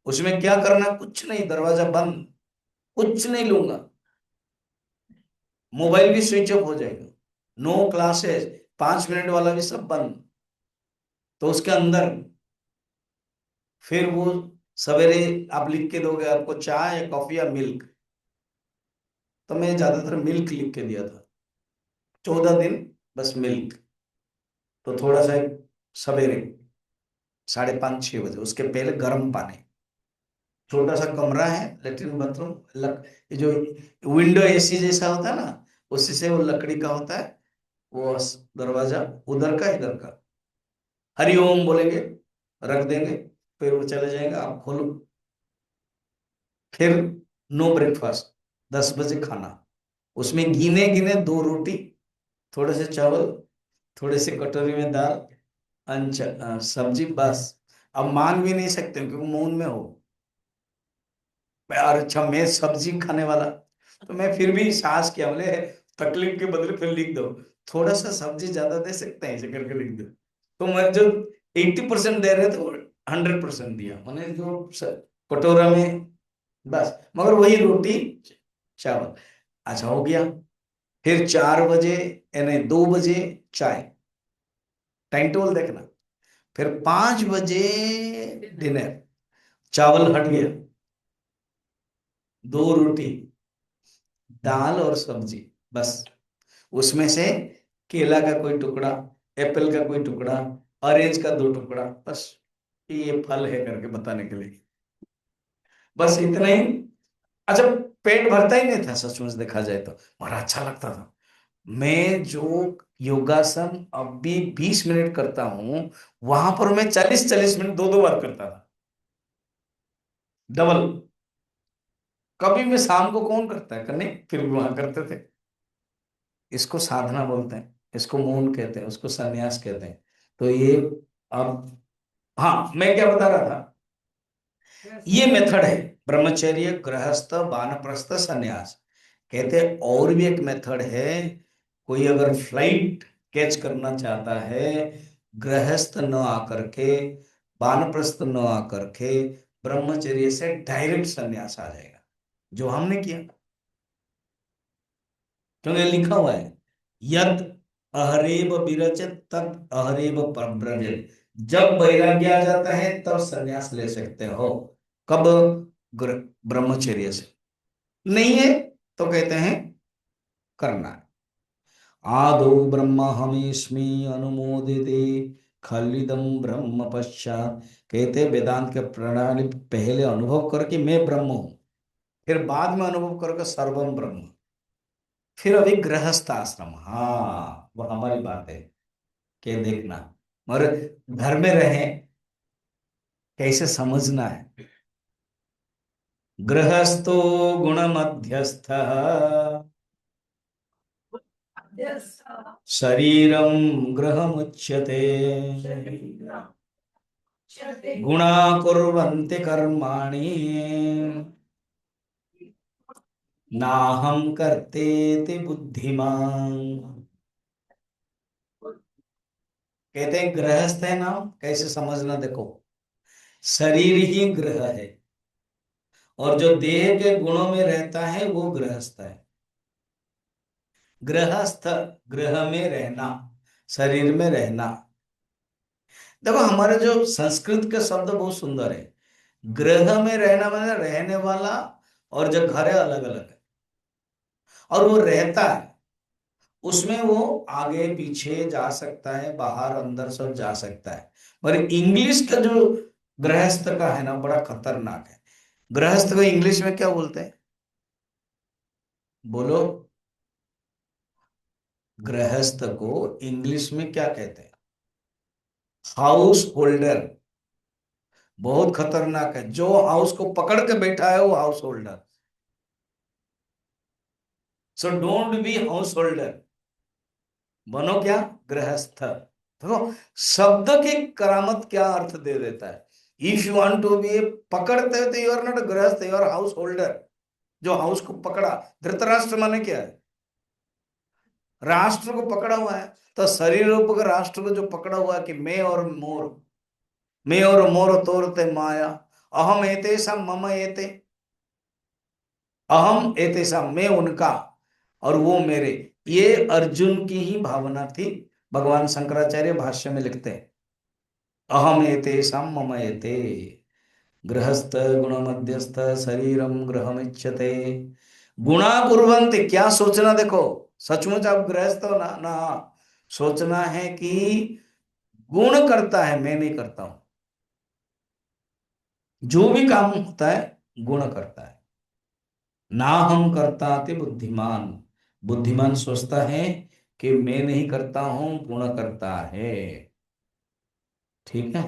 उसमें क्या करना? कुछ नहीं, दरवाजा बंद, कुछ नहीं लूंगा, मोबाइल भी स्विच ऑफ हो जाएगा, नो क्लासेस, 5 मिनट वाला भी सब बंद। तो उसके अंदर फिर वो सवेरे आप लिख के दोगे आपको चाय या कॉफी या मिल्क, तो मैं ज्यादातर मिल्क लिख के दिया था, 14 दिन बस मिल्क। तो थोड़ा सा सवेरे 5:30-6 बजे, उसके पहले गर्म पानी, छोटा सा कमरा है, लेट्रिन बाथरूम, ये जो विंडो एसी जैसा होता है ना, उसी से वो लकड़ी का होता है, वो दरवाजा उधर का इधर का, हरिओम बोलेंगे, रख देंगे, फिर वो चले जाएगा, आप खोलो। फिर नो ब्रेकफास्ट, 10 बजे खाना, उसमें गिने गिने 2 रोटी, थोड़े से चावल, थोड़े से कटोरी में दाल, सब्जी, बस। अब मांग भी नहीं सकते क्योंकि मौन में हो। और अच्छा, मैं सब्जी खाने वाला, तो मैं फिर भी साहस किया, बोले तकलीफ के बदले फिर लिख दो, थोड़ा सा सब्जी ज्यादा दे सकते हैं, ऐसे करके लिख दो। तो मैं जो 80% दे रहे थे वो 100% दिया, मैंने जो कटोरा में, बस, मगर वही रोटी चावल। अच्छा हो गया। फिर 4 बजे, यानी 2 बजे चाय, टाइम टेबल देखना। फिर 5 बजे डिनर, चावल हट गया, 2 रोटी, दाल और सब्जी, बस। उसमें से केला का कोई टुकड़ा, एप्पल का कोई टुकड़ा, ऑरेंज का 2 टुकड़ा, बस, ये फल है करके बताने के लिए, बस इतना ही। अच्छा, पेट भरता ही नहीं था सच में देखा जाए तो, बड़ा अच्छा लगता था। मैं जो योगासन अभी 20 मिनट करता हूं, वहां पर मैं 40-40 मिनट 2-2 बार करता था, डबल। कभी मैं शाम को कौन करता है, करने फिर भी वहां करते थे। इसको साधना बोलते हैं, इसको मौन कहते हैं, उसको संन्यास कहते हैं। तो ये, अब, हाँ, मैं क्या बता रहा था, ये मेथड है, ब्रह्मचर्य, गृहस्थ, वानप्रस्थ, संन्यास। कहते हैं और भी एक मेथड है, कोई अगर फ्लाइट कैच करना चाहता है, गृहस्थ न आकर के, वानप्रस्थ न आकर के, ब्रह्मचर्य से डायरेक्ट संन्यास आ जाएगा, जो हमने किया। क्योंकि लिखा हुआ है, यद अहरेव विरचत तद अहरेव प्रव्रजत। जब वैराग्य आ जाता है तब संन्यास ले सकते हो। कब? ब्रह्मचर्य से। नहीं है तो कहते हैं करना है। आदौ ब्रह्म हमेस्मि अनुमोदिते, खलिदम ब्रह्म पश्चात। कहते हैं वेदांत के प्रणाली पहले अनुभव करके मैं ब्रह्म हूं, फिर बाद में अनुभव करके सर्वम ब्रह्म, फिर अभी गृहस्थ आश्रम, हाँ, वो हमारी बात है कि देखना, मगर घर में रहे कैसे समझना है। गृहस्थो गुण मध्यस्थ
Yes.
शरीरम गृहमुच्यते गुणा कुर्वन्ति कर्माणि नाहं कर्तेति बुद्धिमान। कहते हैं गृहस्थ है ना, कैसे समझना देखो, शरीर ही गृह है और जो देह के गुणों में रहता है वो गृहस्थ है। गृहस्थ, गृह में रहना, शरीर में रहना। देखो हमारे जो संस्कृत के शब्द बहुत सुंदर है। गृह में रहना माने रहने वाला, और जो घर है अलग अलग है, और वो रहता है उसमें वो आगे पीछे जा सकता है, बाहर अंदर सब जा सकता है। पर इंग्लिश का जो गृहस्थ का है ना बड़ा खतरनाक है। गृहस्थ को इंग्लिश में क्या बोलते हैं, बोलो? गृहस्थ को इंग्लिश में क्या कहते हैं? House holder. बहुत खतरनाक है, जो हाउस को पकड़ के बैठा है वो house holder. So don't be house holder, बनो क्या? गृहस्थ। देखो शब्द की करामत क्या अर्थ दे देता है। If you want to be, पकड़ते हो तो यू आर नॉट गृहस्थ, यू आर हाउस होल्डर। जो हाउस को पकड़ा, धृतराष्ट्र माने क्या है? राष्ट्र को पकड़ा हुआ है। तो शरीर रूप राष्ट्र को जो पकड़ा हुआ है कि मैं और मोर तोरते माया, अहम एतेषा मम एते, अहम एतेषा मैं उनका और वो मेरे, ये अर्जुन की ही भावना थी। भगवान शंकराचार्य भाष्य में लिखते हैं अहम एतेषां मम एते, गृहस्थ गुण मध्यस्थ शरीरम गृहमिच्छते गुणा कुर्वन्ति। क्या सोचना देखो, सचमुच आप गृहस्थ हो ना ना, सोचना है कि गुण करता है, मैं नहीं करता हूं। जो भी काम होता है गुण करता है। ना हम करता थे बुद्धिमान, बुद्धिमान सोचता है कि मैं नहीं करता हूं, गुण करता है। ठीक है।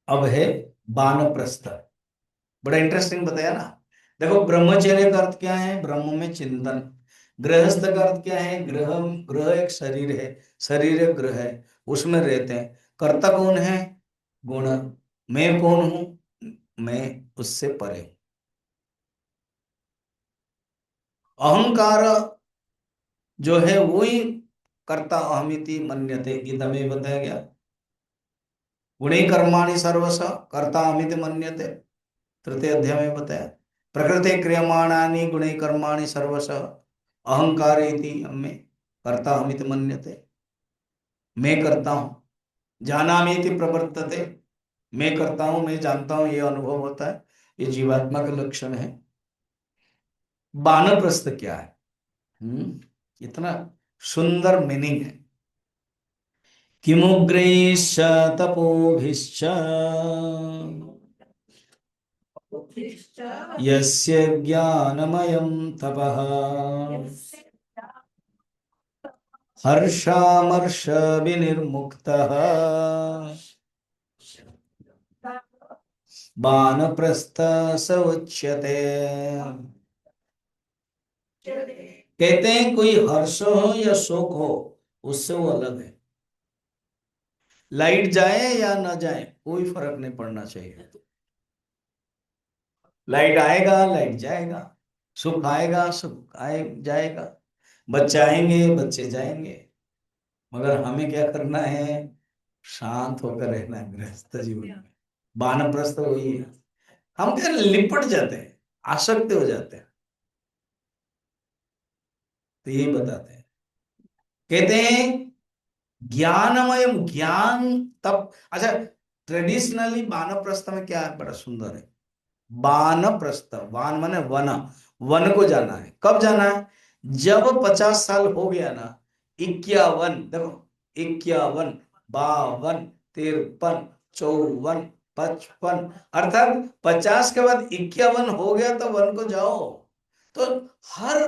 अब है वानप्रस्थ। बड़ा इंटरेस्टिंग बताया ना। देखो ब्रह्मचर्य का अर्थ क्या है? ब्रह्म में चिंतन। गृहस्थ का अर्थ क्या है? गृह, गृह एक शरीर है, शरीर एक गृह है, उसमें रहते हैं। कर्ता कौन है? गुण। मैं कौन हूं? मैं उससे परे हूं। अहंकार जो है वो ही कर्ता अहमिति मन्यते, गीता में बताया गया। गुणे कर्माणि सर्वश कर्ता अहमिति मन्यते, तृतीय अध्याय में बताया। प्रकृति क्रियमाणानि गुणे कर्माणि सर्वश अहंकार इति हमें कर्ता अहमिति मन्यते। मैं करता हूं, जानामि इति प्रवर्तते, मैं करता हूं, मैं जानता हूं, ये अनुभव होता है। ये जीवात्मा का लक्षण है। वानप्रस्थ क्या है? इतना सुंदर मीनिंग है। किमुग्रैश्च तपोभिश्च यस्य ज्ञानमयं तपः हर्षामर्ष विनिर्मुक्तः वानप्रस्थ स उच्यते। कहते हैं कोई हर्ष हो या शोक हो, उससे वो अलग है। लाइट जाए या ना जाए कोई फर्क नहीं पड़ना चाहिए। लाइट आएगा, लाइट जाएगा, सुख आएगा, सुख आए जाएगा, बच्चे आएंगे, बच्चे जाएंगे। मगर हमें क्या करना है? शांत होकर रहना है गृहस्थ जीवन में। वानप्रस्थ वही है। हम क्या लिपट जाते हैं, आसक्त हो जाते हैं। तो यही बताते हैं, कहते हैं ज्ञानमय ज्ञान तब। अच्छा, ट्रेडिशनली वानप्रस्थ में क्या है, बड़ा सुंदर है। वानप्रस्थ, वान माने वन, वन को जाना है। कब जाना है? जब 50 साल हो गया ना, 51, देखो 51, 52, 53, 54, 55 अर्थात 50 के बाद 51 हो गया तो 1 को जाओ। तो हर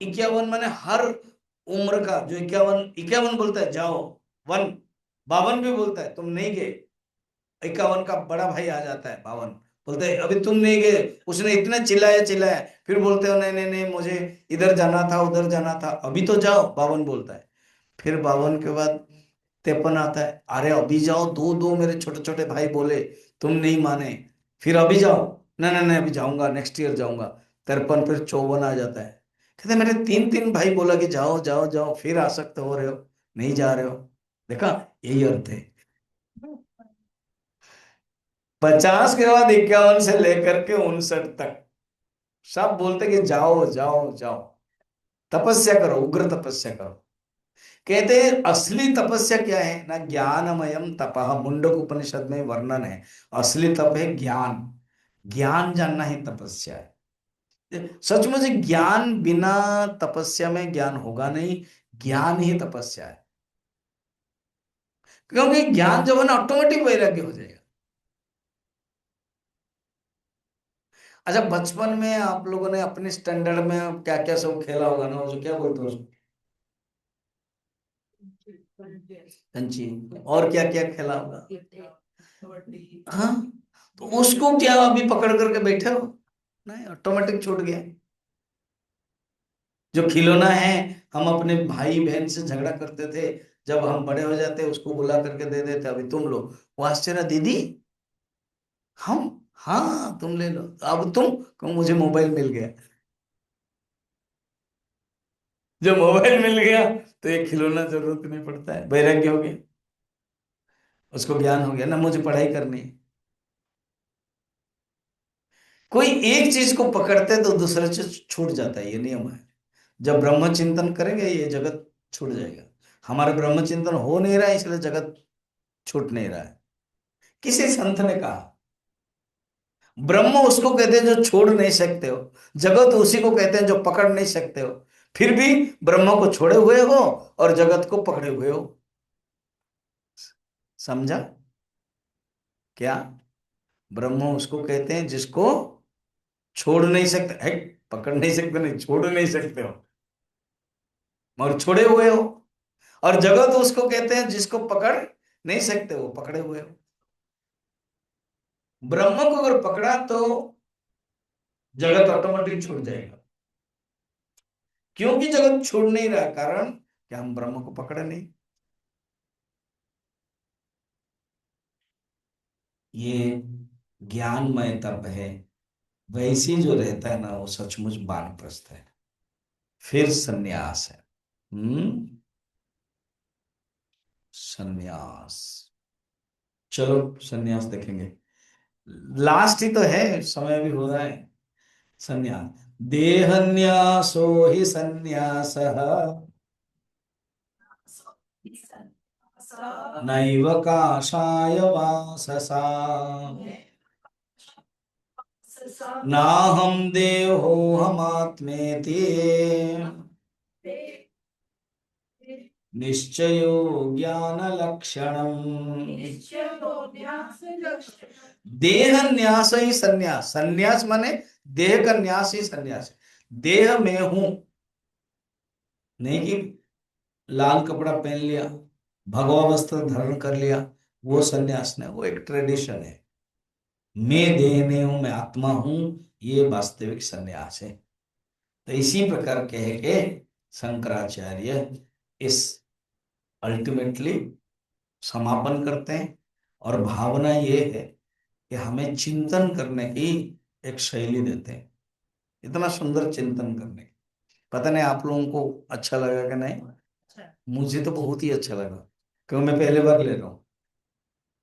51 माने हर उम्र का जो 51 51 बोलता है जाओ, 1 52 भी बोलता है तुम नहीं गए, 51 का बड़ा भाई आ जाता है 52, बोलते हैं अभी तुम नहीं गए, उसने इतना चिल्लाया चिल्लाया, फिर बोलते हो नहीं नहीं नहीं मुझे इधर जाना था उधर जाना था, अभी तो जाओ, 52 बोलता है। फिर 52 के बाद 53 आता है, अरे अभी जाओ, दो दो मेरे छोटे छोटे भाई बोले, तुम नहीं माने, फिर अभी जाओ, नहीं नहीं नहीं अभी जाऊंगा, नेक्स्ट ईयर जाऊंगा। 53 फिर 54 आ जाता है, कहते मेरे तीन तीन भाई बोला कि जाओ जाओ जाओ, फिर आसक्त हो रहे हो, नहीं जा रहे हो। देखा, यही अर्थ है। 50 के बाद 51 से लेकर के 59 तक सब बोलते कि जाओ जाओ जाओ, तपस्या करो, उग्र तपस्या करो। कहते हैं असली तपस्या क्या है ना, ज्ञानमयम तपः, मुंडक उपनिषद में वर्णन है। असली तप है ज्ञान, ज्ञान जानना ही तपस्या है। सचमुच ज्ञान बिना तपस्या में ज्ञान होगा नहीं, ज्ञान ही तपस्या है। क्योंकि ज्ञान जब है ना ऑटोमेटिक वैराग्य हो जाएगा। अच्छा, बचपन में आप लोगों ने अपने स्टैंडर्ड में क्या क्या सब खेला होगा ना, उसको क्या बोलते हो उसको? कंची। और क्या क्या खेला होगा? हाँ, तो उसको क्या अभी पकड़ करके बैठे हो? नहीं, ऑटोमेटिक छूट गया। जो खिलौना है, हम अपने भाई बहन से झगड़ा करते थे, जब हम बड़े हो जाते उसको बुला करके दे देते, अभी तुम लो, वो आश्चर्य, दीदी हम, हाँ तुम ले लो, अब तुम कहो मुझे मोबाइल मिल गया। जब मोबाइल मिल गया तो ये खिलौना जरूरत नहीं पड़ता है, वैराग्य हो गया, उसको ज्ञान हो गया ना, मुझे पढ़ाई करनी है। कोई एक चीज को पकड़ते तो दूसरे से छूट जाता है, ये नियम है। जब ब्रह्म चिंतन करेंगे ये जगत छूट जाएगा। हमारे ब्रह्म चिंतन हो नहीं रहा है, इसलिए जगत छूट नहीं रहा है। किसी संत ने कहा ब्रह्म उसको कहते हैं जो छोड़ नहीं सकते हो, जगत उसी को कहते हैं जो पकड़ नहीं सकते हो। फिर भी ब्रह्म को छोड़े हुए हो और जगत को पकड़े हुए हो। समझा क्या? ब्रह्म उसको कहते हैं जिसको छोड़ नहीं सकते है, पकड़ नहीं सकते नहीं, छोड़ नहीं सकते हो और छोड़े हुए हो। और जगत उसको कहते हैं जिसको पकड़ नहीं सकते हो, पकड़े हुए हो। ब्रह्म को अगर पकड़ा तो जगत ऑटोमेटिक छूट जाएगा। क्योंकि जगत छूट नहीं रहा, कारण कि हम ब्रह्म को पकड़े नहीं। ये ज्ञानमय तप है। वैसी जो रहता है ना वो सचमुच वानप्रस्थ है। फिर सन्यास है। सन्यास। चलो सन्यास देखेंगे, लास्ट ही तो है, समय भी हो रहा है। सन्यास, देहन्यासो ही सन्यासः नैव काषाय वाससा नाहं देहोऽहमात्मेति निश्चयो ज्ञान लक्षणम। देह न्यास ही सन्यास, सन्यास माने देह का न्यास ही सन्यास है। देह में हूं, नहीं कि लाल कपड़ा पहन लिया, भगवा वस्त्र धारण कर लिया, वो सन्यास नहीं, वो एक ट्रेडिशन है। मैं देह में हूं, मैं आत्मा हूं, ये वास्तविक सन्यास है। तो इसी प्रकार कह के शंकराचार्य इस अल्टीमेटली समापन करते हैं। और भावना ये है कि हमें चिंतन करने की एक शैली देते हैं, इतना सुंदर चिंतन करने की। पता नहीं आप लोगों को अच्छा लगा कि नहीं, मुझे तो बहुत ही अच्छा लगा, क्योंकि मैं पहले बार ले रहा हूँ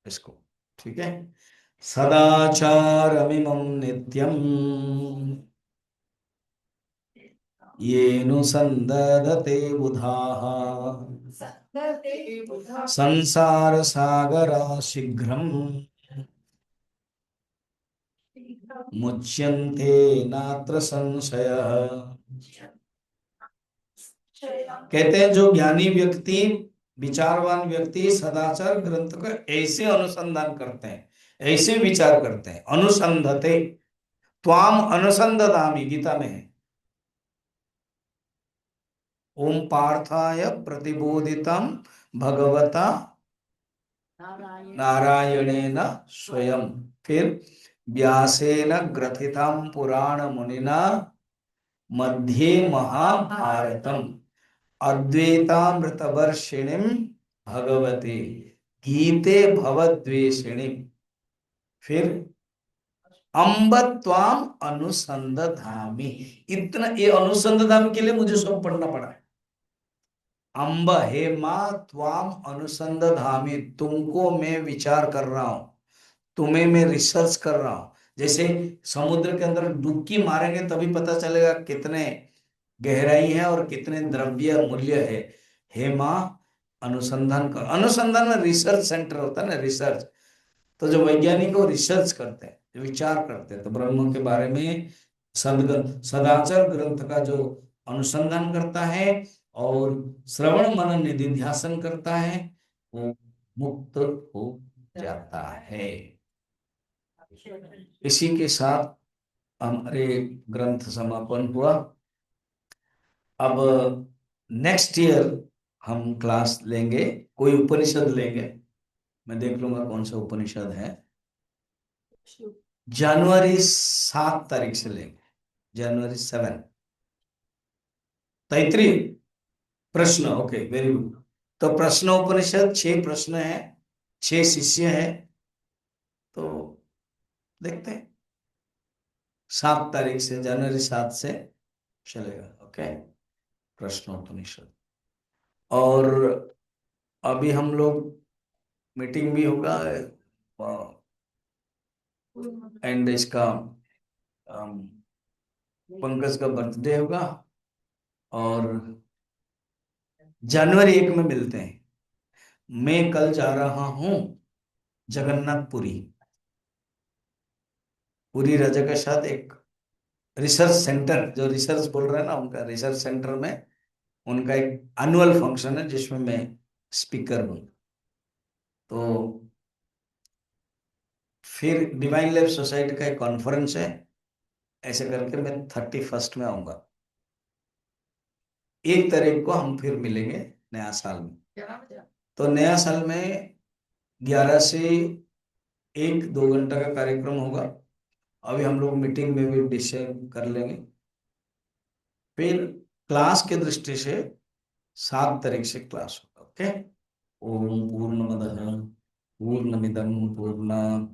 इसको। ठीक है, सदाचारमिमं नित्यम येऽनुसन्दधते बुधाः संसार सागरा शीघ्रम मुच्यन्ते नात्र संशयः। कहते हैं जो ज्ञानी व्यक्ति विचारवान व्यक्ति सदाचार ग्रंथ का ऐसे अनुसंधान करते हैं, ऐसे विचार करते हैं। अनुसंधते, त्वाम अनुसंधतामि, गीता में है। ओम पार्थाय प्रतिबोधितम भगवता नारायणेन स्वयं। फिर व्यासेन ग्रथितम पुराण मुनिना मध्ये महाभारतम अद्वैतामृतवर्षिणीम भगवते गीते भवद्वेषिणी। फिर अम्ब त्वाम अनुसंधामि। इतना ये अनुसंधान के लिए मुझे सब पढ़ना पड़ा है। अम्ब, हे माँ, त्वाम अनुसंधामि, तुमको मैं विचार कर रहा हूं, तुम्हें मैं रिसर्च कर रहा हूं। जैसे समुद्र के अंदर डुबकी मारेंगे तभी पता चलेगा कितने गहराई है और कितने द्रव्य मूल्य है। हे माँ, अनुसंधान कर। अनुसंधान में रिसर्च सेंटर होता है ना, रिसर्च। तो जो वैज्ञानिक वो रिसर्च करते हैं, जो विचार करते हैं, तो ब्रह्म के बारे में सदाचार ग्रंथ का जो अनुसंधान करता है और श्रवण मनन निधिध्यासन करता है, वो मुक्त हो जाता है। इसी के साथ हमारे ग्रंथ समापन हुआ। अब नेक्स्ट ईयर हम क्लास लेंगे, कोई उपनिषद लेंगे। मैं देख लूंगा कौन सा उपनिषद है। जनवरी 7 तारीख से लेंगे, जनवरी 7। तैतृय प्रश्न, ओके, वेरी गुड। तो प्रश्न उपनिषद 6 प्रश्न है, 6 शिष्य है। तो देखते हैं 7 तारीख से, जनवरी 7 से चलेगा। ओके, प्रश्न उपनिषद। और अभी हम लोग मीटिंग भी होगा एंड इसका पंकज का बर्थडे होगा और जनवरी 1 में मिलते हैं। मैं कल जा रहा हूं जगन्नाथपुरी, पूरी रजा के साथ एक रिसर्च सेंटर, जो रिसर्च बोल रहे हैं ना, उनका रिसर्च सेंटर में उनका एक एनुअल फंक्शन है जिसमें मैं स्पीकर हूँ। तो फिर डिवाइन लाइफ सोसाइटी का एक कॉन्फ्रेंस है, ऐसे करके मैं 31 में आऊंगा। 1 तारीख को हम फिर मिलेंगे नया साल में। तो नया साल में 11 से 1-2 घंटा का कार्यक्रम होगा। अभी हम लोग मीटिंग में भी डिसाइड कर लेंगे। फिर क्लास के दृष्टि से 7 तारीख से क्लास होगा। ओके। ओम पूर्णमदः पूर्णमिदं पूर्णात्